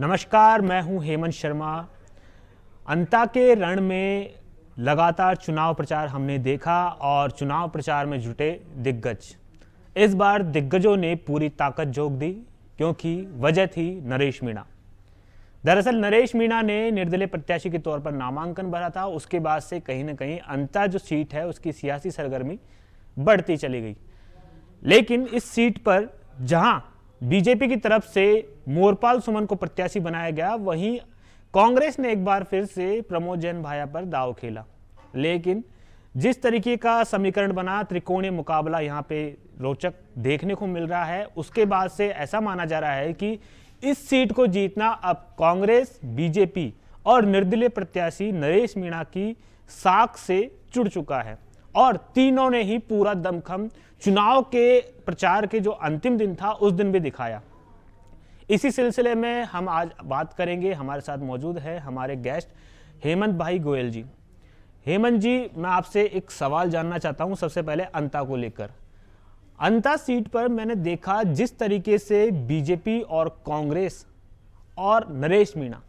नमस्कार, मैं हूं हेमंत शर्मा। अंता के रण में लगातार चुनाव प्रचार हमने देखा और चुनाव प्रचार में जुटे दिग्गज। इस बार दिग्गजों ने पूरी ताकत झोंक दी क्योंकि वजह थी नरेश मीणा। दरअसल नरेश मीणा ने निर्दलीय प्रत्याशी के तौर पर नामांकन भरा था। उसके बाद से कहीं ना कहीं अंता जो सीट है उसकी सियासी सरगर्मी बढ़ती चली गई। लेकिन इस सीट पर जहां बीजेपी की तरफ से मोरपाल सुमन को प्रत्याशी बनाया गया, वहीं कांग्रेस ने एक बार फिर से प्रमोद जैन भाया पर दांव खेला। लेकिन जिस तरीके का समीकरण बना, त्रिकोणीय मुकाबला यहां पे रोचक देखने को मिल रहा है। उसके बाद से ऐसा माना जा रहा है कि इस सीट को जीतना अब कांग्रेस, बीजेपी और निर्दलीय प्रत्याशी नरेश मीणा की साख से जुड़ चुका है और तीनों ने ही पूरा दमखम चुनाव के प्रचार के जो अंतिम दिन था उस दिन भी दिखाया। इसी सिलसिले में हम आज बात करेंगे। हमारे साथ मौजूद है हमारे गेस्ट हेमंत भाई गोयल जी। हेमंत जी, मैं आपसे एक सवाल जानना चाहता हूं सबसे पहले अंता को लेकर। अंता सीट पर मैंने देखा जिस तरीके से बीजेपी और कांग्रेस और नरेश मीणा,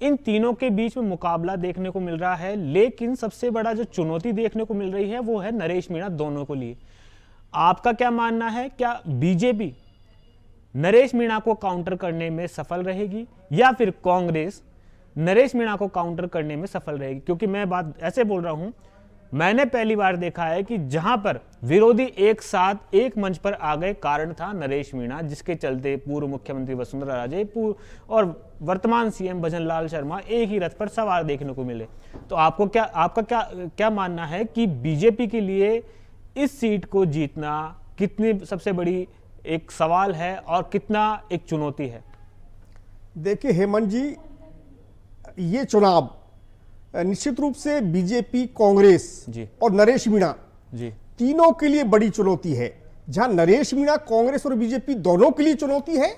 इन तीनों के बीच में मुकाबला देखने को मिल रहा है। लेकिन सबसे बड़ा जो चुनौती देखने को मिल रही है वो है नरेश मीणा दोनों को लिए। आपका क्या मानना है, क्या बीजेपी नरेश मीणा को काउंटर करने में सफल रहेगी या फिर कांग्रेस नरेश मीणा को काउंटर करने में सफल रहेगी? क्योंकि मैं बात ऐसे बोल रहा हूं, मैंने पहली बार देखा है कि जहां पर विरोधी एक साथ एक मंच पर आ गए। कारण था नरेश मीणा, जिसके चलते पूर्व मुख्यमंत्री वसुंधरा राजे और वर्तमान सीएम भजनलाल शर्मा एक ही रथ पर सवार देखने को मिले। तो आपका क्या मानना है कि बीजेपी के लिए इस सीट को जीतना कितनी सबसे बड़ी एक सवाल है और कितना एक चुनौती है? देखिए हेमंत जी, ये चुनाव निश्चित रूप से बीजेपी, कांग्रेस जी और नरेश मीणा जी तीनों के लिए बड़ी चुनौती है। जहां नरेश मीणा, कांग्रेस और बीजेपी दोनों के लिए चुनौती है,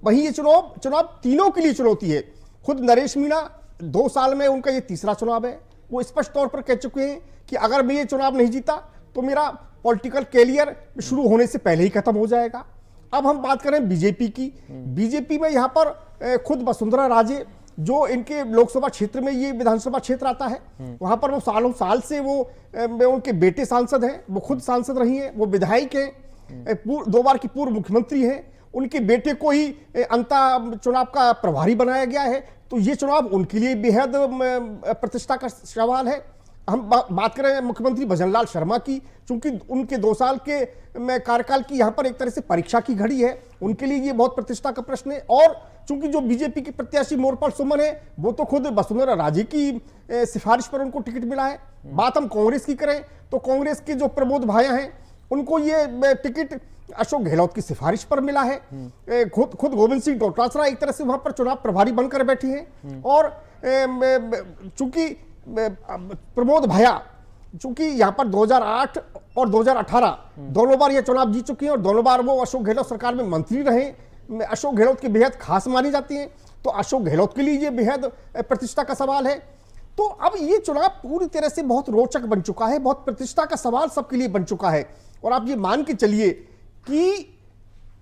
वहीं ये चुनाव तीनों के लिए चुनौती है। खुद नरेश मीणा 2 साल में उनका ये तीसरा चुनाव है। वो स्पष्ट तौर पर कह चुके हैं कि अगर मैं ये चुनाव नहीं जीता तो मेरा पॉलिटिकल कैरियर शुरू होने से पहले ही खत्म हो जाएगा। अब हम बात करें बीजेपी की। बीजेपी में यहाँ पर खुद वसुंधरा राजे, जो इनके लोकसभा क्षेत्र में ये विधानसभा क्षेत्र आता है, वहां पर वो सालों साल से वो उनके बेटे सांसद हैं, वो खुद सांसद रही हैं, वो विधायक हैं, 2 बार की पूर्व मुख्यमंत्री हैं। उनके बेटे को ही अंता चुनाव का प्रभारी बनाया गया है। तो ये चुनाव उनके लिए बेहद प्रतिष्ठा का सवाल है। हम बात करें मुख्यमंत्री भजनलाल शर्मा की, चूंकि उनके 2 साल के कार्यकाल की यहाँ पर एक तरह से परीक्षा की घड़ी है, उनके लिए ये बहुत प्रतिष्ठा का प्रश्न है। और चूंकि जो बीजेपी के प्रत्याशी मोरपाल सुमन है, वो तो खुद वसुंधरा राजे की सिफारिश पर उनको टिकट मिला है। बात हम कांग्रेस की करें तो कांग्रेस के जो प्रमोद भाया हैं, उनको ये टिकट अशोक गहलोत की सिफारिश पर मिला है। खुद गोविंद सिंह डोटासरा एक तरह से वहां पर चुनाव प्रभारी बनकर बैठे हैं। और चूंकि प्रमोद भाया, चूंकि यहाँ पर 2008 और 2018 दोनों बार ये चुनाव जीत चुके हैं और दोनों बार वो अशोक गहलोत सरकार में मंत्री रहे, अशोक गहलोत की बेहद खास मानी जाती हैं। तो अशोक गहलोत के लिए ये बेहद प्रतिष्ठा का सवाल है। तो अब ये चुनाव पूरी तरह से बहुत रोचक बन चुका है, बहुत प्रतिष्ठा का सवाल सबके लिए बन चुका है। और आप ये मान के चलिए कि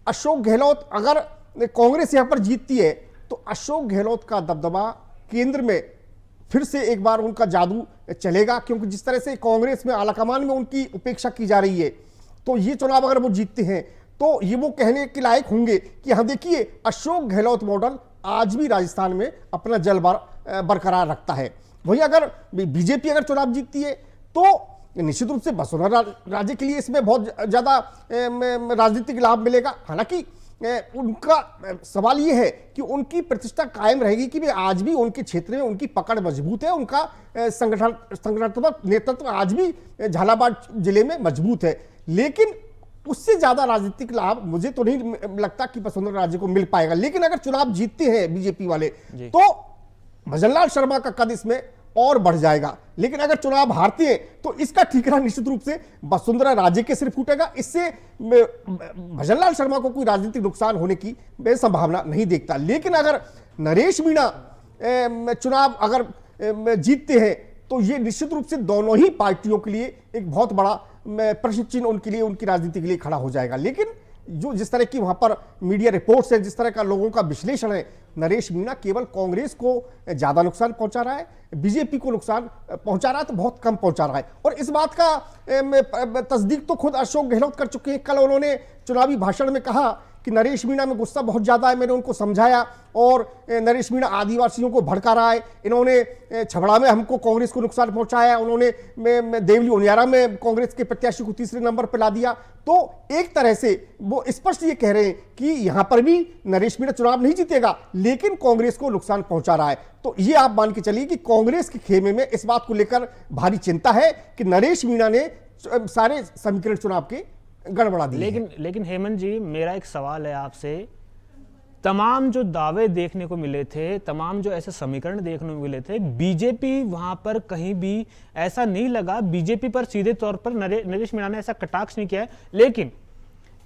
अशोक गहलोत, अगर कांग्रेस यहां पर जीतती है तो अशोक गहलोत का दबदबा केंद्र में फिर से एक बार उनका जादू चलेगा। क्योंकि जिस तरह से कांग्रेस में आलाकमान में उनकी उपेक्षा की जा रही है, तो ये चुनाव अगर वो जीतते हैं तो ये वो कहने के लायक होंगे कि हाँ देखिए, अशोक गहलोत मॉडल आज भी राजस्थान में अपना जलवा बरकरार रखता है। वही अगर बीजेपी अगर चुनाव जीतती है तो निश्चित रूप से वसुंधरा राजे के लिए इसमें बहुत ज्यादा राजनीतिक लाभ मिलेगा। हालांकि उनका सवाल यह है कि उनकी प्रतिष्ठा कायम रहेगी कि आज भी उनके क्षेत्र में उनकी पकड़ मजबूत है, उनका संगठनात्मक नेतृत्व आज भी झालावाड़ जिले में मजबूत है। लेकिन उससे ज्यादा राजनीतिक लाभ मुझे तो नहीं लगता कि वसुंधरा राजे को मिल पाएगा। लेकिन अगर चुनाव जीतते हैं बीजेपी वाले तो भजनलाल शर्मा का कद इसमें और बढ़ जाएगा। लेकिन अगर चुनाव हारते हैं तो इसका ठीकरा निश्चित रूप से वसुंधरा राजे के सिर फूटेगा। इससे भजनलाल शर्मा को कोई राजनीतिक नुकसान होने की मैं संभावना नहीं देखता। लेकिन अगर नरेश मीणा चुनाव अगर जीतते हैं तो ये निश्चित रूप से दोनों ही पार्टियों के लिए एक बहुत बड़ा प्रश्न चिन्ह उनके लिए, उनकी राजनीति के लिए खड़ा हो जाएगा। लेकिन जो जिस तरह की वहां पर मीडिया रिपोर्ट्स है, जिस तरह का लोगों का विश्लेषण है, नरेश मीणा केवल कांग्रेस को ज्यादा नुकसान पहुंचा रहा है, बीजेपी को नुकसान पहुंचा रहा है तो बहुत कम पहुंचा रहा है। और इस बात का तस्दीक तो खुद अशोक गहलोत कर चुके हैं। कल उन्होंने चुनावी भाषण में कहा कि नरेश मीणा में गुस्सा बहुत ज्यादा है, मैंने उनको समझाया और नरेश मीणा आदिवासियों को भड़का रहा है, इन्होंने छबड़ा में हमको कांग्रेस को नुकसान पहुंचाया, उन्होंने देवली उनियारा में कांग्रेस के प्रत्याशी को तीसरे नंबर पर ला दिया। तो एक तरह से वो स्पष्ट ये कह रहे हैं कि यहां पर भी नरेश मीणा चुनाव नहीं जीतेगा, लेकिन कांग्रेस को नुकसान पहुंचा रहा है। तो ये आप मान के चलिए कि कांग्रेस के खेमे में इस बात को लेकर भारी चिंता है कि नरेश मीणा ने सारे समीकरण चुनाव के गड़बड़ा दी। लेकिन हेमंत जी, मेरा एक सवाल है आपसे, तमाम जो दावे देखने को मिले थे, तमाम जो ऐसे समीकरण देखने को मिले थे, बीजेपी वहां पर कहीं भी ऐसा नहीं लगा, बीजेपी पर सीधे तौर पर नरेश मीणा ने ऐसा कटाक्ष नहीं किया है, लेकिन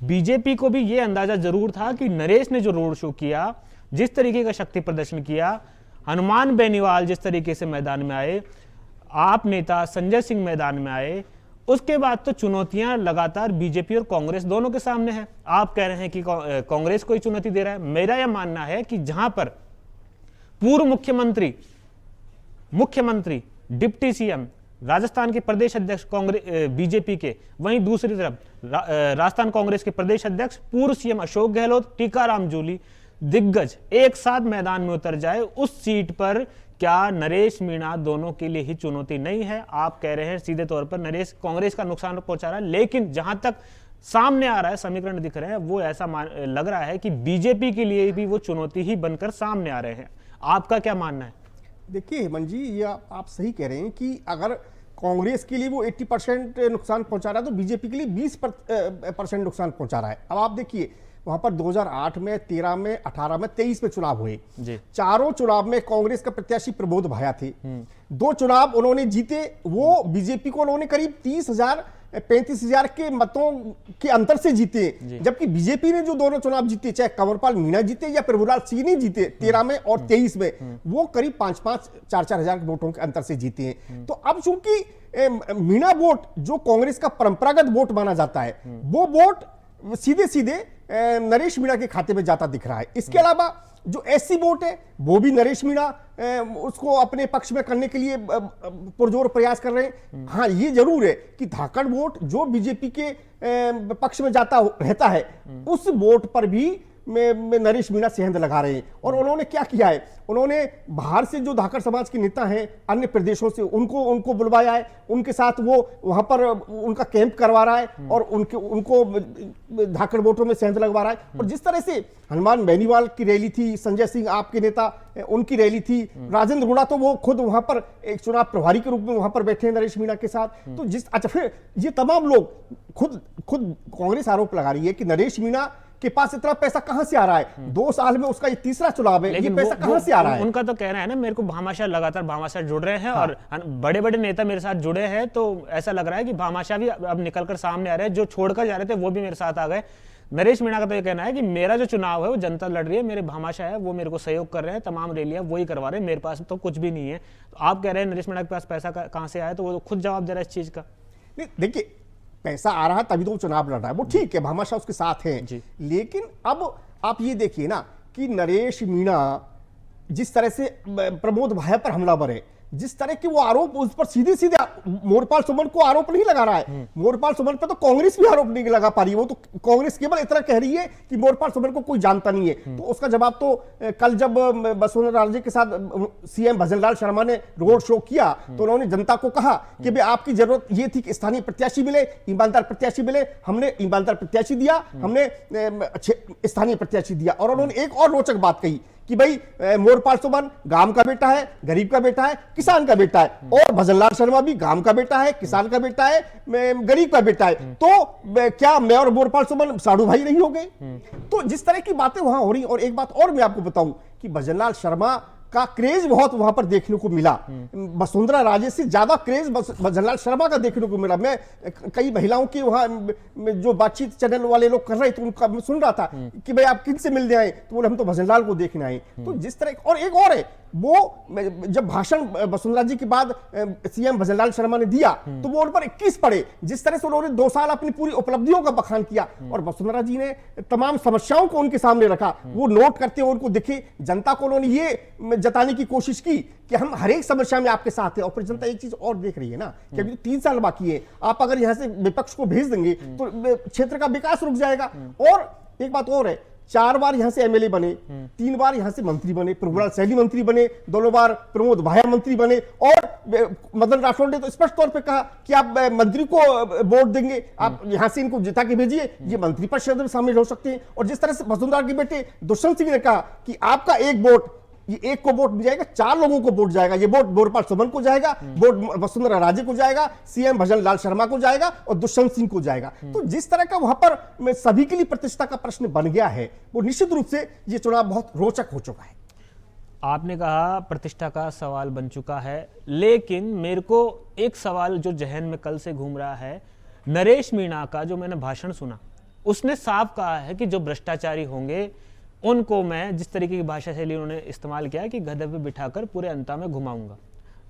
बीजेपी को भी यह अंदाजा जरूर था कि नरेश ने जो रोड शो किया, जिस तरीके का शक्ति प्रदर्शन किया, हनुमान बेनीवाल जिस तरीके से मैदान में आए, आप नेता संजय सिंह मैदान में आए, उसके बाद तो चुनौतियां लगातार बीजेपी और कांग्रेस दोनों के सामने है। आप कह रहे हैं कि कांग्रेस को ही चुनौती दे रहा है, मेरा यह मानना है कि जहां पर पूर्व मुख्यमंत्री डिप्टी सीएम राजस्थान के प्रदेश अध्यक्ष कांग्रेस बीजेपी के, वहीं दूसरी तरफ राजस्थान कांग्रेस के प्रदेश अध्यक्ष पूर्व सीएम अशोक गहलोत, टीकाराम जूली, दिग्गज एक साथ मैदान में उतर जाए, उस सीट पर क्या नरेश मीणा दोनों के लिए ही चुनौती नहीं है? आप कह रहे हैं सीधे तौर पर नरेश कांग्रेस का नुकसान पहुंचा रहा है, लेकिन जहां तक सामने आ रहा है, समीकरण दिख रहे हैं, वो ऐसा लग रहा है कि बीजेपी के लिए भी वो चुनौती ही बनकर सामने आ रहे हैं। आपका क्या मानना है? देखिए हेमंत जी, ये आप सही कह रहे हैं कि अगर कांग्रेस के लिए वो 80% नुकसान पहुंचा रहा है तो बीजेपी के लिए 20% नुकसान पहुंचा रहा है। अब आप देखिए वहां पर 2008 में, 13 में, 18 में, 23 में चुनाव हुए जी। चारों चुनाव में कांग्रेस का प्रत्याशी प्रबोध भाया थे। 2 चुनाव उन्होंने जीते, वो बीजेपी को उन्होंने करीब 30,000-35,000 के मतों के अंतर से जीते, जबकि बीजेपी ने जो दोनों चुनाव जीते, चाहे कंवरपाल मीणा जीते या प्रभुलाल सिंह जीते 13 में और 23 में, वो करीब 5-5, 4-4 हजार वोटों के अंतर से जीते हैं। तो अब चूंकि मीणा वोट जो कांग्रेस का परंपरागत वोट माना जाता है, वो वोट सीधे सीधे नरेश मीणा के खाते में जाता दिख रहा है। इसके अलावा जो एससी वोट है वो भी नरेश मीणा उसको अपने पक्ष में करने के लिए पुरजोर प्रयास कर रहे हैं। हाँ, ये जरूर है कि धाकड़ वोट जो बीजेपी के पक्ष में जाता रहता है, उस वोट पर भी में नरेश मीणा सेंध लगा रहे हैं। और उन्होंने क्या किया है, उन्होंने बाहर से जो धाकड़ समाज के नेता हैं अन्य प्रदेशों से, उनको बुलवाया है, उनके साथ वो वहां पर उनका कैंप करवा रहा है और उनको धाकड़ वोटों में सेंध लगवा रहा है। और जिस तरह से हनुमान बेनीवाल की रैली थी, संजय सिंह आपके नेता उनकी रैली थी, राजेंद्र गुड़ा तो वो खुद वहां पर एक चुनाव प्रभारी के रूप में वहां पर बैठे हैं नरेश मीणा के साथ। तो अच्छा, फिर ये तमाम लोग खुद कांग्रेस आरोप लगा रही है कि नरेश मीणा के पास इतना पैसा कहां से आ रहा है? 2 साल में उसका ये तीसरा चुनाव है, ये पैसा कहां से आ रहा है? उनका तो कहना है ना, मेरे को भामाशाह लगातार भामाशाह जुड़ रहे हैं। हाँ। और बड़े बड़े नेता मेरे साथ जुड़े हैं, तो ऐसा लग रहा है कि भामाशाह भी अब निकलकर सामने आ रहे हैं, जो छोड़कर जा रहे थे वो भी मेरे साथ आ गए। नरेश मीणा का तो ये कहना है कि मेरा जो चुनाव है वो जनता लड़ रही है, मेरे भामाशाह है वो मेरे को सहयोग कर रहे हैं, तमाम रैलियां वही करवा रहे हैं, मेरे पास तो कुछ भी नहीं है। तो आप कह रहे हैं नरेश मीणा के पास पैसा कहां से आया, तो वो खुद जवाब दे रहा है इस चीज का। नहीं, देखिए पैसा आ रहा है तभी तो वो चुनाव लड़ रहा है, वो ठीक है, भामाशाह उसके साथ हैं। लेकिन अब आप ये देखिए ना कि नरेश मीणा जिस तरह से प्रमोद भाया पर हमलावर है, जिस तरह के वो आरोप उस पर सीधे सीधे मोरपाल सुमन को आरोप नहीं लगा रहा है। मोरपाल सुमन पर तो कांग्रेस भी आरोप नहीं लगा पा रही है। वो तो कांग्रेस केवल इतना कह रही है कि मोरपाल सुमन को कोई जानता नहीं है। तो उसका जवाब तो कल जब वसुंधरा राजे के साथ सीएम भजनलाल शर्मा ने रोड शो किया तो उन्होंने जनता को कहा कि भाई आपकी जरूरत ये थी कि स्थानीय प्रत्याशी मिले, ईमानदार प्रत्याशी मिले, हमने ईमानदार प्रत्याशी दिया, हमने स्थानीय प्रत्याशी दिया। और उन्होंने एक और रोचक बात कही कि भाई मोरपाल सुमन गांव का बेटा है, गरीब का बेटा है, किसान का बेटा है, और भजनलाल शर्मा भी गांव का बेटा है, किसान का बेटा है, गरीब का बेटा है। तो क्या मैं और मोरपाल सुमन साधु भाई नहीं हो गए? तो जिस तरह की बातें वहां हो रही। और एक बात और मैं आपको बताऊं कि भजनलाल शर्मा का क्रेज बहुत वहां पर देखने को मिला, वसुंधरा राजे से ज्यादा क्रेज भजनलाल शर्मा का देखने को मिला। मैं कई महिलाओं की वहां जो बातचीत चैनल वाले लोग कर रहे थे उनका मैं सुन रहा था कि भाई आप किन से मिलने आए, तो बोले हम तो भजनलाल को देखने आए। तो जिस तरह और एक और है, वो जब भाषण वसुंधरा जी के बाद सीएम भजनलाल शर्मा ने दिया तो वो उन पर 21 पड़े। जिस तरह से उन्होंने 2 साल अपनी पूरी उपलब्धियों का बखान किया और वसुंधरा जी ने तमाम समस्याओं को उनके सामने रखा, वो नोट करते हुए उनको दिखे, जनता को उन्होंने ये जताने की कोशिश की कि हम हर एक समस्या में आपके साथ हैं। और फिर जनता एक चीज और देख रही है ना कि अभी तो 3 साल बाकी है, आप अगर यहां से विपक्ष को भेज देंगे तो क्षेत्र का विकास रुक जाएगा। और एक बात और है, 4 बार यहां से एमएलए बने, 3 बार यहां से मंत्री बने, प्रभुलाल सैनी मंत्री बने, 2 बार प्रमोद भाया मंत्री बने और मदन राठौड़ ने तो स्पष्ट तौर पे कहा कि आप मंत्री को वोट देंगे, आप यहां से इनको जिता के भेजिए, ये मंत्री परिषद में शामिल हो सकते हैं। और जिस तरह से वसुंधरा के बेटे दुष्यंत सिंह ने कहा कि आपका एक वोट, ये एक को वोट जाएगा, 4 लोगों को वोट जाएगा, ये वोट बोरपाल सुमन को जाएगा, वोट वसुंधरा राजे को जाएगा, सीएम भजनलाल शर्मा को जाएगा और दुष्यंत सिंह को जाएगा। तो जिस तरह का वहां पर सभी के लिए प्रतिष्ठा का प्रश्न बन गया है, वो निश्चित रूप से ये चुनाव बहुत रोचक हो चुका है। आपने कहा प्रतिष्ठा का सवाल बन चुका है, लेकिन मेरे को एक सवाल जो जहन में कल से घूम रहा है, नरेश मीणा का जो मैंने भाषण सुना, उसने साफ कहा है कि जो भ्रष्टाचारी होंगे उनको मैं, जिस तरीके की भाषा शैली उन्होंने इस्तेमाल किया कि गधे पे बिठाकर पूरे अंता में घुमाऊंगा।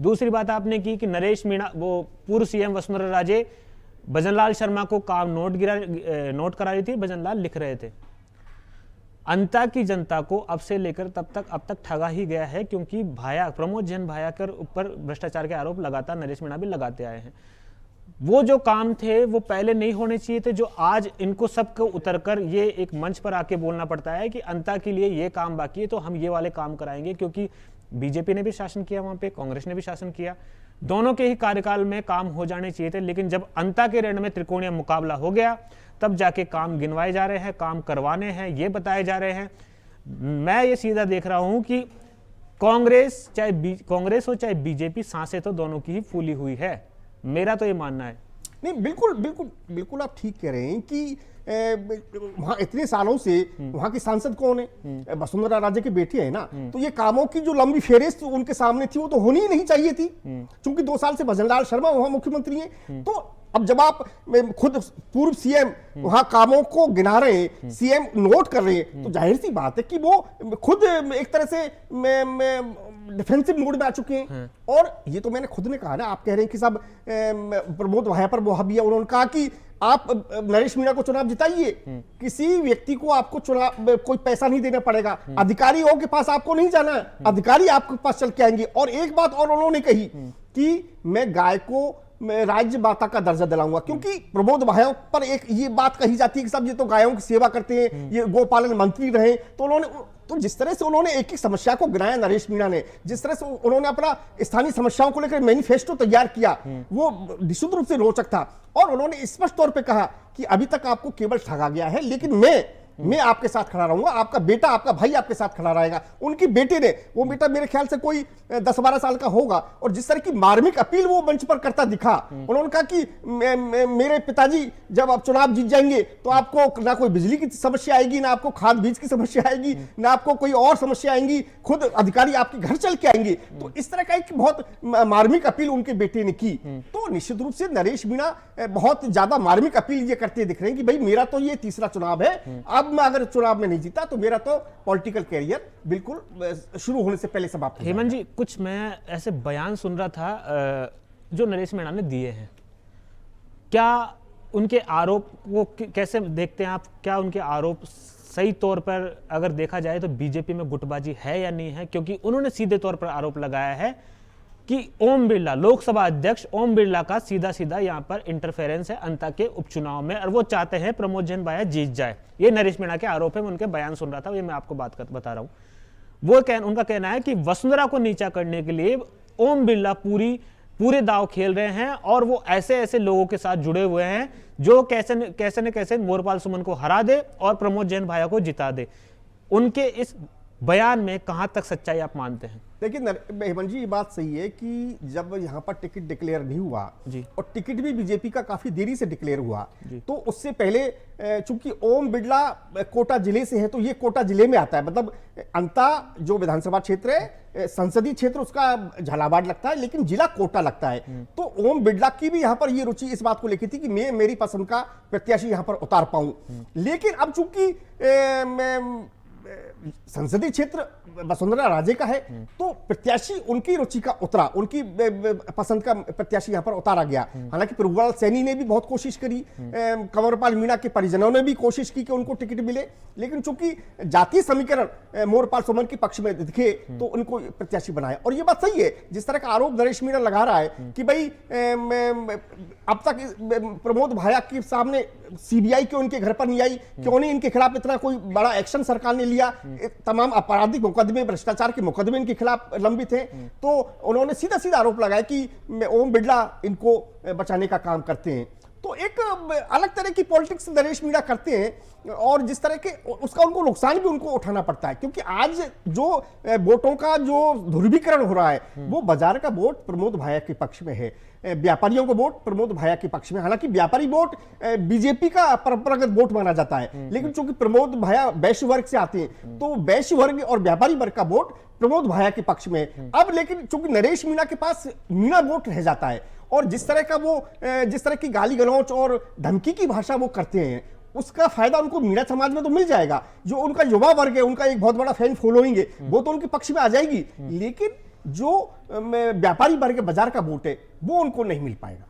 दूसरी बात आपने की कि नरेश मीणा, वो पूर्व सीएम वसुंधरा राजे भजनलाल शर्मा को काम नोट करा रही थी, भजनलाल लिख रहे थे। अंता की जनता को अब से लेकर अब तक ठगा ही गया है, क्योंकि भाया प्रमोद जैन भाया के ऊपर भ्रष्टाचार के आरोप लगातार नरेश मीणा भी लगाते आए हैं। वो जो काम थे वो पहले नहीं होने चाहिए थे, जो आज इनको सबको उतरकर ये एक मंच पर आके बोलना पड़ता है कि अंता के लिए ये काम बाकी है तो हम ये वाले काम कराएंगे, क्योंकि बीजेपी ने भी शासन किया वहां पे, कांग्रेस ने भी शासन किया, दोनों के ही कार्यकाल में काम हो जाने चाहिए थे। लेकिन जब अंता के रण में त्रिकोणीय मुकाबला हो गया तब जाके काम गिनवाए जा रहे हैं, काम करवाने हैं, ये बताए जा रहे हैं। मैं ये सीधा देख रहा हूं कि कांग्रेस हो चाहे बीजेपी, सांसें तो दोनों की ही फूली हुई है, मेरा तो ये मानना है। नहीं, बिल्कुल बिल्कुल बिल्कुल आप ठीक कह रहे हैं कि वहां इतने सालों से वहां की सांसद कौन है, वसुंधरा राजे के बेटे हैं ना, तो ये कामों की जो लंबी फेहरिस्त उनके सामने थी वो तो होनी ही नहीं चाहिए थी, क्योंकि 2 साल से भजनलाल शर्मा वहां मुख्यमंत्री हैं। तो अब जब आप खुद पूर्व सीएम वहां कामों को गिना रहे हैं, सीएम नोट कर रहे हैं, तो जाहिर सी बात है कि वो खुद एक तरह से डिफेंसिव मोड में आ चुके हैं। और ये तो मैंने खुद ने कहा ना, आप कह रहे हैं कि सब प्रमोद भाया पर वो हबिया, उन्होंने कहा कि आप नरेश मीणा को चुनाव जिताइए, किसी व्यक्ति को आपको चुनाव कोई पैसा नहीं देना पड़ेगा, अधिकारियों के पास आपको नहीं जाना, अधिकारी आपके पास चल के आएंगे। और एक बात और उन्होंने कही कि मैं गाय को राज्य माता का दर्जा दिलाऊंगा, क्योंकि प्रमोद भाया पर एक ये बात कही जाती है कि सब ये तो गायों की सेवा करते हैं, ये गोपालन मंत्री रहे। तो उन्होंने, तो जिस तरह से उन्होंने एक एक समस्या को गिनाया नरेश मीणा ने, जिस तरह से उन्होंने अपना स्थानीय समस्याओं को लेकर मैनिफेस्टो तैयार किया, वो निश्चित रूप से रोचक था। और उन्होंने स्पष्ट तौर पे कहा कि अभी तक आपको केवल ठगा गया है, लेकिन मैं आपके साथ खड़ा रहूंगा, आपका बेटा, आपका भाई आपके साथ खड़ा रहेगा। उनकी बेटे ने, वो बेटा मेरे ख्याल से कोई 10-12 साल का होगा, और जिस तरह की मार्मिक अपील वो मंच पर करता दिखा, उन्होंने कहा कि मेरे पिताजी जब आप चुनाव जीत जाएंगे तो आपको ना कोई बिजली की समस्या आएगी, ना आपको खाद बीज की समस्या आएगी, ना आपको कोई और समस्या आएंगी, खुद अधिकारी आपके घर चल के आएंगे। तो इस तरह का एक बहुत मार्मिक अपील उनके बेटे ने की। तो निश्चित रूप से नरेश मीणा बहुत ज्यादा मार्मिक अपील ये करते दिख रहे हैं कि भाई मेरा तो ये तीसरा चुनाव है, अब मैं अगर चुनाव में नहीं जीता तो मेरा तो पॉलिटिकल कैरियर बिल्कुल शुरू होने से पहले समाप्त हो जाएगा। हेमंत जी, कुछ मैं ऐसे बयान सुन रहा था जो नरेश मीणा ने दिए हैं, क्या उनके आरोप को कैसे देखते हैं आप? क्या उनके आरोप सही तौर पर अगर देखा जाए तो बीजेपी में गुटबाजी है या नहीं है? क्योंकि उन्होंने सीधे तौर पर आरोप लगाया है कि ओम बिरला, लोकसभा अध्यक्ष ओम बिरला का सीधा सीधा यहां पर इंटरफेरेंस है अंता के उपचुनाव में, और वो चाहते हैं प्रमोद जैन भाया जीत जाए। ये नरेश मीणा के आरोप है, मैं उनके बयान सुन रहा था, ये मैं आपको बता रहा हूं। उनका कहना है कि वसुंधरा को नीचा करने के लिए ओम बिरला पूरे दाव खेल रहे हैं, और वो ऐसे लोगों के साथ जुड़े हुए हैं जो कैसे न कैसे मोरपाल सुमन को हरा दे और प्रमोद जैन भाया को जिता दे। उनके इस बयान में कहां तक सच्चाई आप मानते हैं? देखिए हेमंत जी, ये बात सही है कि जब यहाँ पर टिकट डिक्लेयर नहीं हुआ जी, और टिकट भी बीजेपी का काफी देरी से डिक्लेयर हुआ, तो उससे पहले चूंकि ओम बिरला कोटा जिले से है तो ये कोटा जिले में आता है, मतलब अंता जो विधानसभा क्षेत्र है, संसदीय क्षेत्र उसका झालावाड़ लगता है, लेकिन जिला कोटा लगता है। तो ओम बिरला की भी यहाँ पर ये रुचि इस बात को लेकर थी कि मैं मेरी पसंद का प्रत्याशी यहाँ पर उतार पाऊं। लेकिन अब चूंकि संसदीय क्षेत्र वसुंधरा राजे का है, तो प्रत्याशी उनकी रुचि का उतरा, उनकी पसंद का प्रत्याशी यहां पर उतारा गया। हालांकि प्रभुलाल सैनी ने भी बहुत कोशिश करी, कंवरपाल मीणा के परिजनों ने भी कोशिश की कि उनको टिकट मिले, लेकिन चूंकि जातीय समीकरण मोरपाल सुमन के पक्ष में दिखे तो उनको प्रत्याशी बनाया। और ये बात सही है, जिस तरह का आरोप नरेश मीणा लगा रहा है कि भाई अब तक प्रमोद भाया के सामने सीबीआई क्यों इनके घर पर नहीं आई, क्यों नहीं इनके खिलाफ इतना कोई बड़ा एक्शन सरकार ने लिया, तमाम आपराधिक मुकदमे, भ्रष्टाचार के मुकदमे इनके खिलाफ लंबित हैं। तो उन्होंने सीधा सीधा आरोप लगाया कि ओम बिड़ला इनको बचाने का काम करते हैं। तो एक अलग तरह की पॉलिटिक्स नरेश मीणा करते हैं, और जिस तरह के उसका उनको नुकसान भी उनको उठाना पड़ता है, क्योंकि आज जो वोटों का जो ध्रुवीकरण हो रहा है वो बाजार का वोट प्रमोद भाया के पक्ष में है, व्यापारियों का वोट प्रमोद भाया के पक्ष में। हालांकि व्यापारी वोट बीजेपी का परंपरागत वोट माना जाता है, लेकिन चूंकि प्रमोद भाया वैश्य वर्ग से आते हैं तो वैश्य वर्ग और व्यापारी वर्ग का वोट प्रमोद भाया के पक्ष में। अब लेकिन चूंकि नरेश मीणा के पास मीणा वोट रह जाता है, और जिस तरह का वो जिस तरह की गाली गलौच और धमकी की भाषा वो करते हैं, उसका फायदा उनको मीणा समाज में तो मिल जाएगा। जो उनका युवा वर्ग है, उनका एक बहुत बड़ा फैन फॉलोइंग है, वो तो उनके पक्ष में आ जाएगी, लेकिन जो व्यापारी वर्ग बाजार का वोट है वो उनको नहीं मिल पाएगा।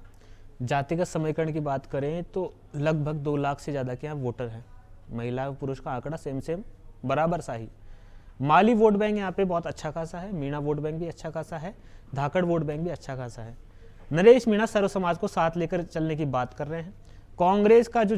जातिगत समीकरण की बात करें तो लगभग 2 लाख से ज्यादा के यहाँ वोटर हैं, महिला पुरुष का आंकड़ा सेम बराबर सा ही। माली वोट बैंक यहाँ पे बहुत अच्छा खासा है, मीणा वोट बैंक भी अच्छा खासा है, धाकड़ वोट बैंक भी अच्छा खासा है। नरेश मीणा सर्व समाज को साथ लेकर चलने की बात कर रहे हैं। कांग्रेस का जो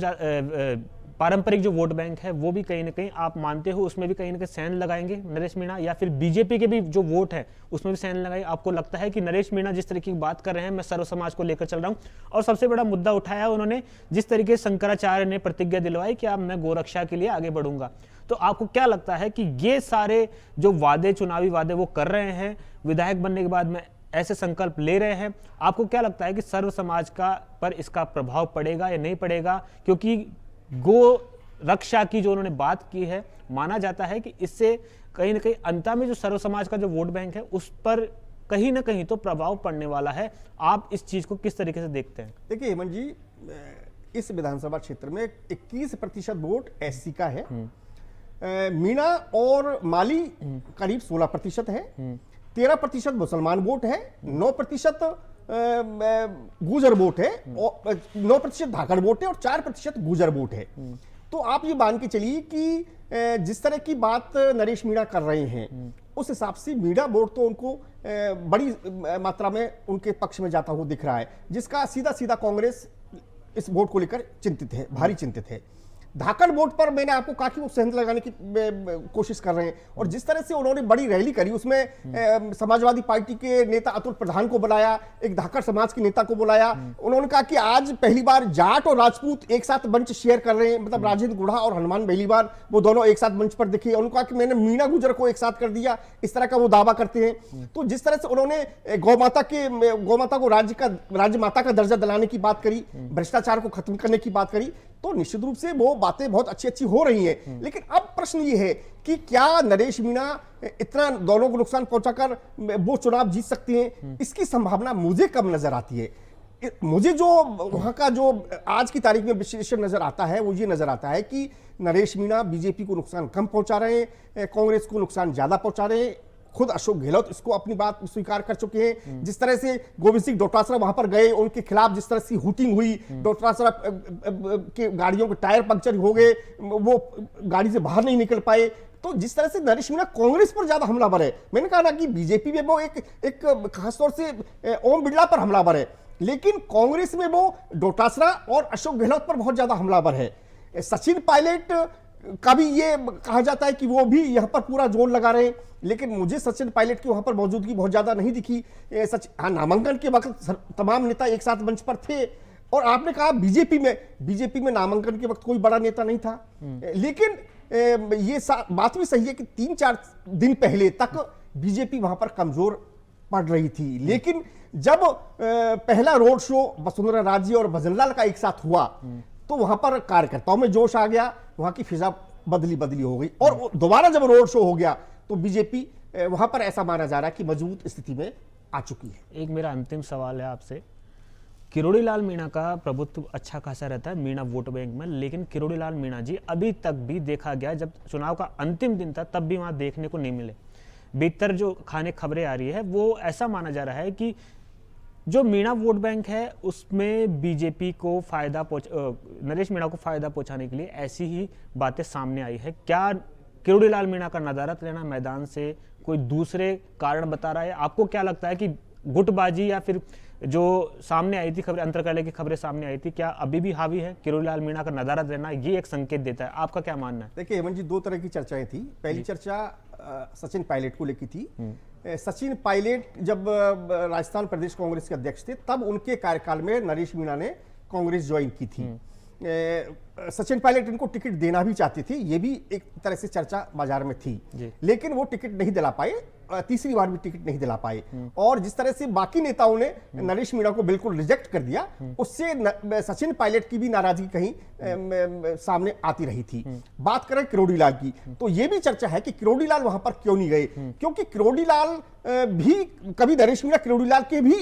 पारंपरिक जो वोट बैंक है वो भी कहीं ना कहीं आप मानते हो उसमें भी कहीं ना कहीं सैन लगाएंगे नरेश मीणा, या फिर बीजेपी के भी जो वोट है उसमें भी सैन लगाएंगे? आपको लगता है कि नरेश मीणा जिस तरीके की बात कर रहे हैं, मैं सर्व समाज को लेकर चल रहा हूं, और सबसे बड़ा मुद्दा उठाया उन्होंने जिस तरीके से शंकराचार्य ने प्रतिज्ञा दिलवाई कि अब मैं गोरक्षा के लिए आगे बढ़ूंगा, तो आपको क्या लगता है कि ये सारे जो वादे, चुनावी वादे वो कर रहे हैं, विधायक बनने के बाद में ऐसे संकल्प ले रहे हैं, आपको क्या लगता है कि सर्व समाज का पर इसका प्रभाव पड़ेगा या नहीं पड़ेगा? क्योंकि गो रक्षा की जो उन्होंने बात की है, माना जाता है कि इससे कहीं ना कहीं अंत में जो सर्व समाज का जो वोट बैंक है उस पर कहीं ना कहीं तो प्रभाव पड़ने वाला है। आप इस चीज को किस तरीके से देखते हैं? देखिए हेमंत जी, इस विधानसभा क्षेत्र में 21% वोट एससी का है, मीणा और माली करीब 16% है, 13% मुसलमान वोट है, 9% गुजर वोट है, 9% धाकड़ वोट है और 4% गुजर वोट है। तो आप ये मान के चलिए कि जिस तरह की बात नरेश मीणा कर रहे हैं उस हिसाब से मीणा वोट तो उनको बड़ी मात्रा में उनके पक्ष में जाता हुआ दिख रहा है, जिसका सीधा सीधा कांग्रेस इस वोट को लेकर चिंतित है, भारी चिंतित है। धाकड़ वोट पर मैंने आपको कहा कि वो सहमत लगाने की कोशिश कर रहे हैं, और जिस तरह से उन्होंने बड़ी रैली करी उसमें समाजवादी पार्टी के नेता अतुल प्रधान को बुलाया, एक धाकड़ समाज के नेता को बुलाया। उन्होंने कहा कि आज पहली बार जाट और राजपूत एक साथ मंच शेयर कर रहे हैं, मतलब राजेंद्र गुढ़ा और हनुमान पहली बार वो दोनों एक साथ मंच पर दिखे। उन्होंने कहा कि मैंने मीणा गुजर को एक साथ कर दिया, इस तरह का वो दावा करते हैं। तो जिस तरह से उन्होंने गौमाता को राज्य माता का दर्जा दिलाने की बात करी, भ्रष्टाचार को खत्म करने की बात करी, तो निश्चित रूप से वो बातें बहुत अच्छी हो रही हैं। लेकिन अब प्रश्न ये है कि क्या नरेश मीणा इतना दोनों को नुकसान पहुंचाकर वो चुनाव जीत सकते हैं? इसकी संभावना मुझे कम नजर आती है। मुझे जो वहां का जो आज की तारीख में विश्लेषण नजर आता है वो ये नजर आता है कि नरेश मीणा बीजेपी को नुकसान कम पहुंचा रहे हैं, कांग्रेस को नुकसान ज्यादा पहुंचा रहे हैं। खुद अशोक गहलोत इसको अपनी बात स्वीकार कर चुके हैं। जिस तरह से गोविंद सिंह डोटासरा वहां पर गए, उनके खिलाफ जिस तरह से हूटिंग हुई, डोटासरा के गाड़ियों के टायर पंक्चर हो गए, वो गाड़ी से बाहर नहीं निकल पाए। तो जिस तरह से नरेश मीणा कांग्रेस पर ज्यादा हमलावर है, मैंने कहा ना कि बीजेपी में वो एक खासतौर से ओम बिड़ला पर हमलावर है, लेकिन कांग्रेस में वो डोटासरा और अशोक गहलोत पर बहुत ज्यादा हमलावर है। सचिन पायलट का भी ये कहा जाता है कि वो भी यहाँ पर पूरा जोर लगा रहे हैं, लेकिन मुझे सचिन पायलट की वहां पर मौजूदगी बहुत ज्यादा नहीं दिखी। नामांकन के वक्त तमाम नेता एक साथ मंच पर थे, और आपने कहा बीजेपी में नामांकन के वक्त कोई बड़ा नेता नहीं था, लेकिन ये बात भी सही है कि 3-4 दिन पहले तक बीजेपी वहां पर कमजोर पड़ रही थी। लेकिन जब पहला रोड शो वसुंधरा राजे और भजनलाल का एक साथ हुआ तो वहां पर कार्यकर्ताओं में जोश आ गया, वहां की फिजा बदली हो गई, और दोबारा जब रोड शो हो गया तो बीजेपी वहां पर ऐसा माना जा रहा है कि मजबूत स्थिति में आ चुकी है। एक मेरा अंतिम सवाल है आपसे, किरोड़ी लाल मीणा का प्रभुत्व अच्छा खासा रहता है मीणा वोट बैंक में, लेकिन किरोड़ी लाल मीणा जी अभी तक भी देखा गया, जब चुनाव का अंतिम दिन था तब भी वहां देखने को नहीं मिले। भीतर जो खाने खबरें आ रही है वो ऐसा माना जा रहा है कि जो मीणा वोट बैंक है उसमें बीजेपी को फायदा नरेश मीणा को फायदा पहुंचाने के लिए ऐसी ही बातें सामने आई है। क्या किरोड़ी लाल मीणा का नदारत लेना मैदान से कोई दूसरे कारण बता रहा है? आपको क्या लगता है कि गुटबाजी या फिर जो सामने आई थी खबरें, अंतरकाले की खबरें सामने आई थी, क्या अभी भी हावी है किरोड़ी लाल मीणा का नदारत लेना? ये एक संकेत देता है, आपका क्या मानना है? देखिए हेमंत जी, दो तरह की चर्चाएं थी। पहली चर्चा सचिन पायलट को लेकर थी। सचिन पायलट जब राजस्थान प्रदेश कांग्रेस के अध्यक्ष थे तब उनके कार्यकाल में नरेश मीणा ने कांग्रेस ज्वाइन की थी। सचिन पायलट इनको टिकट देना भी चाहते थे, ये भी एक तरह से चर्चा बाजार में थी, लेकिन वो टिकट नहीं दिला पाए, तीसरी बार भी टिकट नहीं दिला पाए। और जिस तरह से बाकी नेताओं ने नरेश मीणा को बिल्कुल रिजेक्ट कर दिया, उससे सचिन पायलट की भी नाराजगी कहीं सामने आती रही थी। बात करें किरोड़ी लाल की, तो ये भी चर्चा है कि किरोड़ी लाल वहां पर क्यों नहीं गए, क्योंकि किरोड़ी लाल भी कभी नरेश मीणा किरोड़ी लाल के भी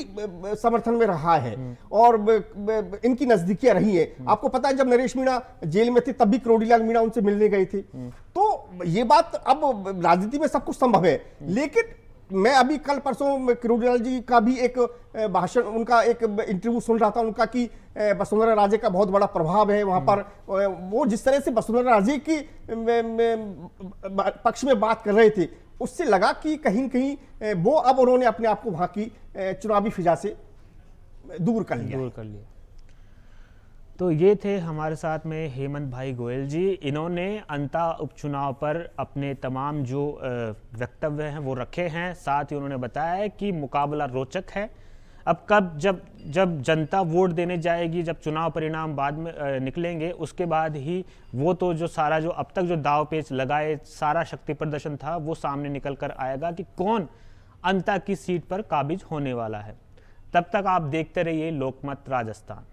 समर्थन में रहा है और इनकी नजदीकियां रही है। आपको पता है जब नरेश मीणा जेल में थे तब भी किरोड़ी लाल मीणा उनसे मिलने गए थे। तो ये बात, अब राजनीति में सब कुछ संभव है, लेकिन मैं अभी कल परसों किरोड़ी लाल जी का भी एक भाषण, उनका एक इंटरव्यू सुन रहा था उनका कि वसुंधरा राजे का बहुत बड़ा प्रभाव है वहां पर। वो जिस तरह से वसुंधरा राजे की पक्ष में बात कर रहे थे, उससे लगा कि कहीं न कहीं वो अब उन्होंने अपने आप को वहां की चुनावी फिजा से दूर कर लिया। तो ये थे हमारे साथ में हेमंत भाई गोयल जी। इन्होंने अंता उपचुनाव पर अपने तमाम जो वक्तव्य हैं वो रखे हैं, साथ ही उन्होंने बताया है कि मुकाबला रोचक है। अब जब जनता वोट देने जाएगी, जब चुनाव परिणाम बाद में निकलेंगे, उसके बाद ही वो तो जो सारा जो अब तक जो दाव पेच लगाए सारा शक्ति प्रदर्शन था वो सामने निकल कर आएगा कि कौन अंता की सीट पर काबिज होने वाला है। तब तक आप देखते रहिए लोकमत राजस्थान।